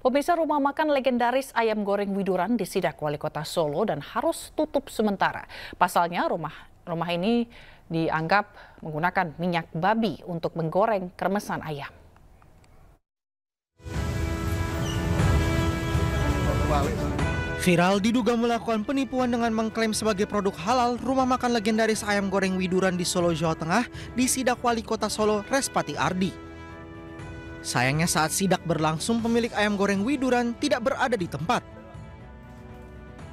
Pemirsa, rumah makan legendaris ayam goreng Widuran di Sidak Wali Kota Solo dan harus tutup sementara. Pasalnya rumah ini dianggap menggunakan minyak babi untuk menggoreng kremesan ayam. Viral diduga melakukan penipuan dengan mengklaim sebagai produk halal rumah makan legendaris ayam goreng Widuran di Solo, Jawa Tengah di Sidak Wali Kota Solo, Respati Ardi. Sayangnya saat sidak berlangsung pemilik ayam goreng Widuran tidak berada di tempat.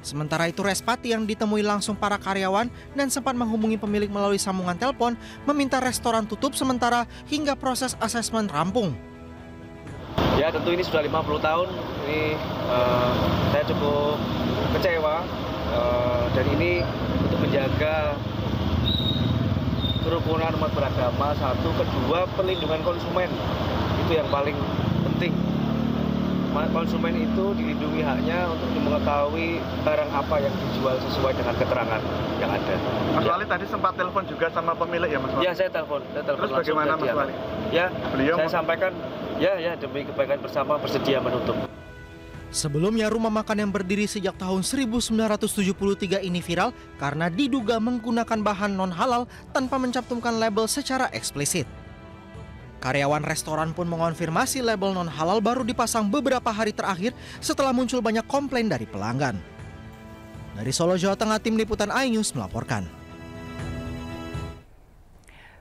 Sementara itu Respati yang ditemui langsung para karyawan dan sempat menghubungi pemilik melalui sambungan telepon meminta restoran tutup sementara hingga proses asesmen rampung. Ya tentu ini sudah 50 tahun, ini saya cukup kecewa dan ini untuk menjaga kerukunan umat beragama, satu, kedua perlindungan konsumen. Itu yang paling penting. Konsumen itu dilindungi haknya untuk mengetahui barang apa yang dijual sesuai dengan keterangan yang ada. Mas Wali tadi sempat telepon juga sama pemilik ya Mas Wali? Ya saya telepon Terus bagaimana Mas Wali? Ya beliau saya sampaikan ya demi kebaikan bersama bersedia menutup. Sebelumnya rumah makan yang berdiri sejak tahun 1973 ini viral karena diduga menggunakan bahan non halal tanpa mencantumkan label secara eksplisit. Karyawan restoran pun mengonfirmasi label non halal baru dipasang beberapa hari terakhir setelah muncul banyak komplain dari pelanggan. Dari Solo, Jawa Tengah, tim liputan iNews melaporkan.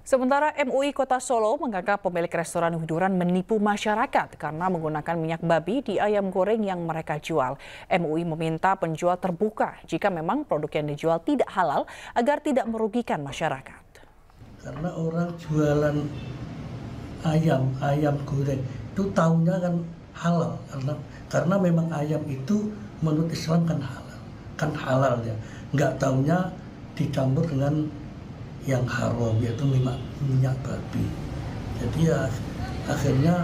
Sementara MUI Kota Solo menganggap pemilik restoran Widuran menipu masyarakat karena menggunakan minyak babi di ayam goreng yang mereka jual. MUI meminta penjual terbuka jika memang produk yang dijual tidak halal agar tidak merugikan masyarakat. Karena orang jualan ayam goreng itu tahunya kan halal karena memang ayam itu menurut Islam kan halal ya, nggak tahunya dicampur dengan yang haram yaitu minyak babi. Jadi ya akhirnya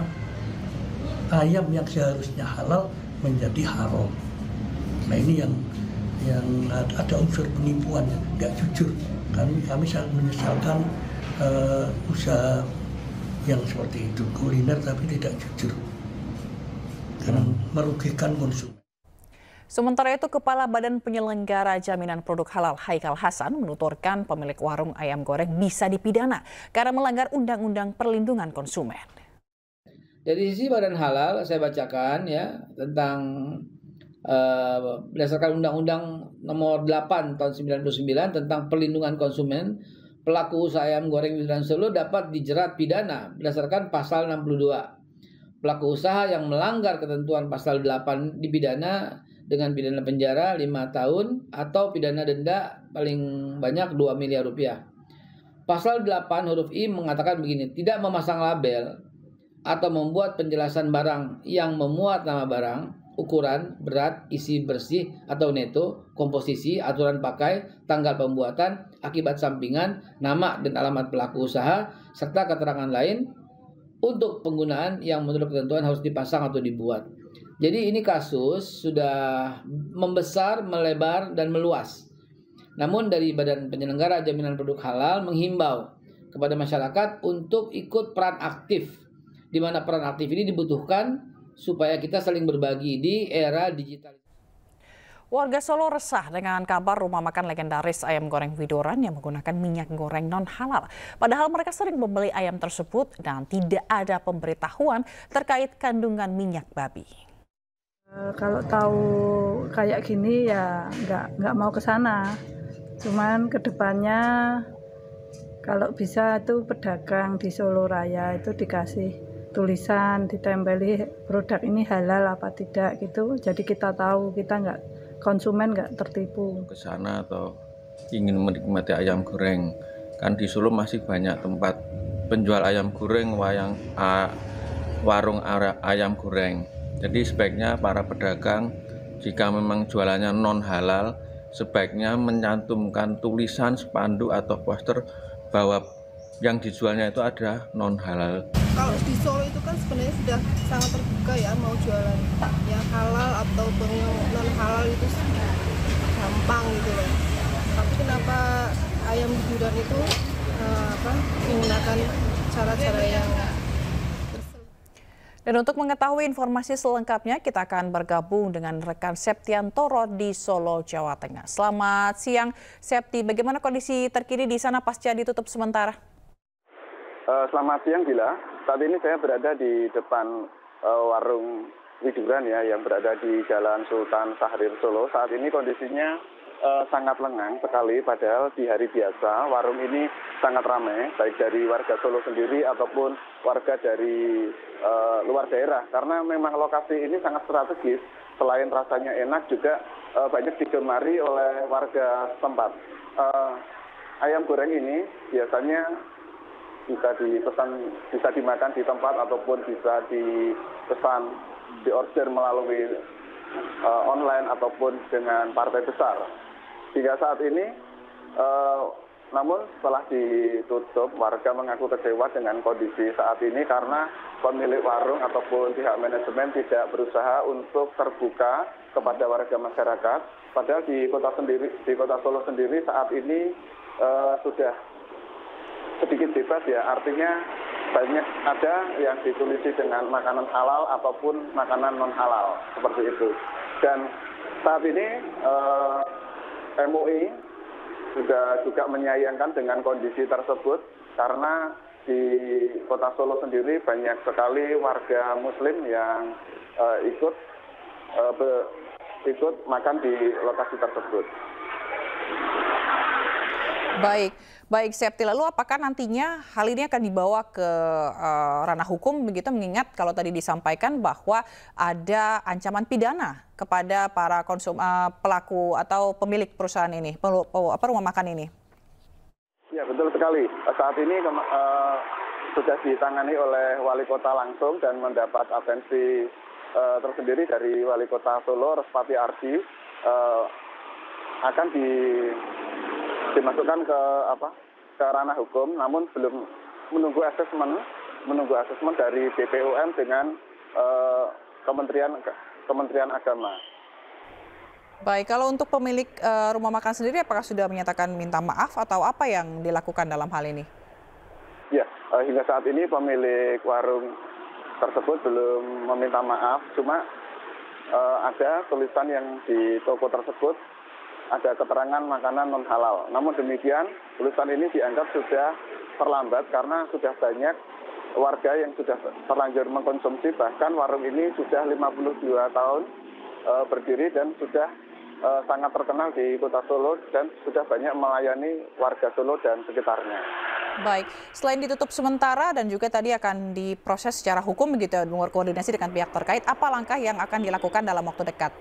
ayam yang seharusnya halal menjadi haram. Nah ini yang ada unsur penipuan, nggak jujur. Kami sangat menyesalkan usaha yang seperti itu, kuliner tapi tidak jujur karena merugikan konsumen. Sementara itu, Kepala Badan Penyelenggara Jaminan Produk Halal Haikal Hasan menuturkan pemilik warung ayam goreng bisa dipidana karena melanggar Undang-Undang Perlindungan Konsumen. Dari sisi Badan Halal saya bacakan ya tentang berdasarkan Undang-Undang Nomor 8 Tahun 99 tentang Perlindungan Konsumen. Pelaku usaha ayam goreng Widuran Solo dapat dijerat pidana berdasarkan pasal 62. Pelaku usaha yang melanggar ketentuan pasal 8 dipidana dengan pidana penjara 5 tahun atau pidana denda paling banyak 2 miliar rupiah. Pasal 8 huruf I mengatakan begini, tidak memasang label atau membuat penjelasan barang yang memuat nama barang, ukuran, berat, isi bersih atau neto, komposisi, aturan pakai, tanggal pembuatan, akibat sampingan, nama dan alamat pelaku usaha, serta keterangan lain untuk penggunaan yang menurut ketentuan harus dipasang atau dibuat. Jadi ini kasus sudah membesar, melebar, dan meluas. Namun dari Badan Penyelenggara Jaminan Produk Halal menghimbau kepada masyarakat untuk ikut peran aktif, di mana peran aktif ini dibutuhkan supaya kita saling berbagi di era digital. Warga Solo resah dengan kabar rumah makan legendaris ayam goreng Widuran yang menggunakan minyak goreng non halal. Padahal mereka sering membeli ayam tersebut dan tidak ada pemberitahuan terkait kandungan minyak babi. Kalau tahu kayak gini ya nggak mau ke sana. Cuman kedepannya kalau bisa itu pedagang di Solo Raya itu dikasih tulisan, ditempeli produk ini halal apa tidak gitu. Jadi kita tahu, kita konsumen nggak tertipu. Ke sana atau ingin menikmati ayam goreng, kan di Solo masih banyak tempat penjual ayam goreng, warung ayam goreng. Jadi sebaiknya para pedagang jika memang jualannya non halal, sebaiknya mencantumkan tulisan, spanduk atau poster bahwa yang dijualnya itu ada non halal. Kalau di Solo itu kan sebenarnya sudah sangat terbuka ya, mau jualan yang halal ataupun yang non halal itu gampang gitu loh. Tapi kenapa ayam Widuran itu menggunakan cara-cara yang Dan untuk mengetahui informasi selengkapnya, kita akan bergabung dengan rekan Septiantoro di Solo, Jawa Tengah. Selamat siang, Septi. Bagaimana kondisi terkini di sana pasca ditutup sementara? Selamat siang, Bila. Saat ini saya berada di depan warung Widuran ya, yang berada di Jalan Sultan Syahrir, Solo. Saat ini kondisinya sangat lengang sekali, padahal di hari biasa warung ini sangat ramai, baik dari warga Solo sendiri ataupun warga dari luar daerah, karena memang lokasi ini sangat strategis. Selain rasanya enak, juga banyak digemari oleh warga setempat. Ayam goreng ini biasanya bisa dimakan di tempat ataupun bisa dipesan, diorder melalui online ataupun dengan partai besar. Hingga saat ini, namun setelah ditutup, warga mengaku kecewa dengan kondisi saat ini karena pemilik warung ataupun pihak manajemen tidak berusaha untuk terbuka kepada warga masyarakat. Padahal di kota Solo sendiri saat ini sudah sedikit bebas ya, artinya banyak ada yang ditulisi dengan makanan halal ataupun makanan non halal seperti itu. Dan saat ini MUI juga menyayangkan dengan kondisi tersebut karena di kota Solo sendiri banyak sekali warga Muslim yang ikut makan di lokasi tersebut. Baik Septi, lalu apakah nantinya hal ini akan dibawa ke ranah hukum begitu, mengingat kalau tadi disampaikan bahwa ada ancaman pidana kepada para pelaku atau pemilik perusahaan ini, rumah makan ini? Ya, betul sekali. Saat ini sudah ditangani oleh wali kota langsung dan mendapat atensi tersendiri dari wali kota Solo, Respati Ardi, akan dimasukkan ke ranah hukum, namun belum menunggu asesmen dari BPOM dengan Kementerian Agama. Baik, kalau untuk pemilik rumah makan sendiri, apakah sudah menyatakan minta maaf atau apa yang dilakukan dalam hal ini? Ya, hingga saat ini pemilik warung tersebut belum meminta maaf, cuma ada tulisan yang di toko tersebut ada keterangan makanan non halal. Namun demikian, tulisan ini dianggap sudah terlambat karena sudah banyak warga yang sudah terlanjur mengkonsumsi. Bahkan warung ini sudah 52 tahun berdiri dan sudah sangat terkenal di kota Solo dan sudah banyak melayani warga Solo dan sekitarnya. Baik, selain ditutup sementara dan juga tadi akan diproses secara hukum begitu, berkoordinasi dengan pihak terkait, apa langkah yang akan dilakukan dalam waktu dekat?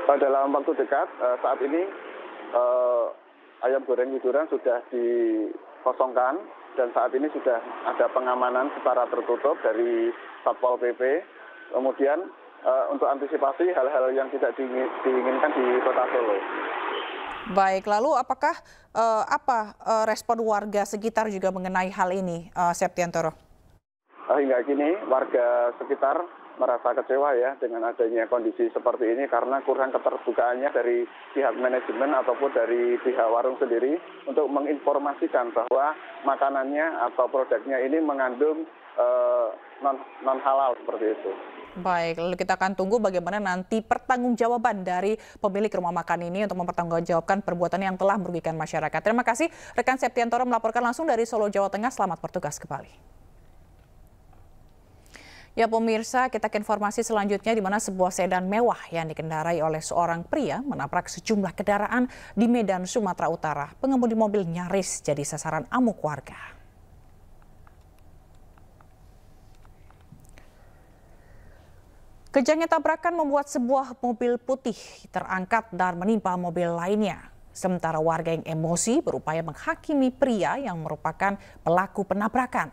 Dalam waktu dekat, saat ini ayam goreng Widuran sudah dikosongkan dan saat ini sudah ada pengamanan secara tertutup dari Satpol PP. Kemudian untuk antisipasi hal-hal yang tidak diinginkan di kota Solo. Baik, lalu apakah respon warga sekitar juga mengenai hal ini, Septiantoro? Hingga kini warga sekitar merasa kecewa ya dengan adanya kondisi seperti ini karena kurang keterbukaannya dari pihak manajemen ataupun dari pihak warung sendiri untuk menginformasikan bahwa makanannya atau produknya ini mengandung non halal seperti itu. Baik, lalu kita akan tunggu bagaimana nanti pertanggungjawaban dari pemilik rumah makan ini untuk mempertanggungjawabkan perbuatan yang telah merugikan masyarakat. Terima kasih rekan Septiantoro melaporkan langsung dari Solo, Jawa Tengah. Selamat bertugas kembali. Ya pemirsa, kita ke informasi selanjutnya di mana sebuah sedan mewah yang dikendarai oleh seorang pria menabrak sejumlah kendaraan di Medan, Sumatera Utara. Pengemudi mobil nyaris jadi sasaran amuk warga. Kejangnya tabrakan membuat sebuah mobil putih terangkat dan menimpa mobil lainnya. Sementara warga yang emosi berupaya menghakimi pria yang merupakan pelaku penabrakan.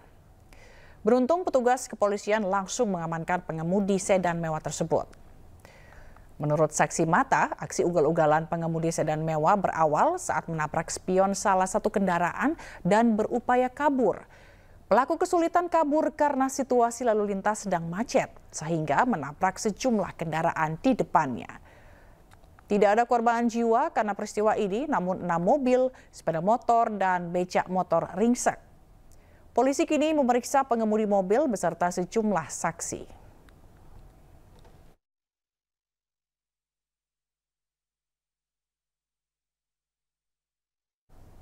Beruntung petugas kepolisian langsung mengamankan pengemudi sedan mewah tersebut. Menurut saksi mata, aksi ugal-ugalan pengemudi sedan mewah berawal saat menabrak spion salah satu kendaraan dan berupaya kabur. Pelaku kesulitan kabur karena situasi lalu lintas sedang macet, sehingga menabrak sejumlah kendaraan di depannya. Tidak ada korban jiwa karena peristiwa ini, namun 6 mobil, sepeda motor, dan becak motor ringsek. Polisi kini memeriksa pengemudi mobil beserta sejumlah saksi.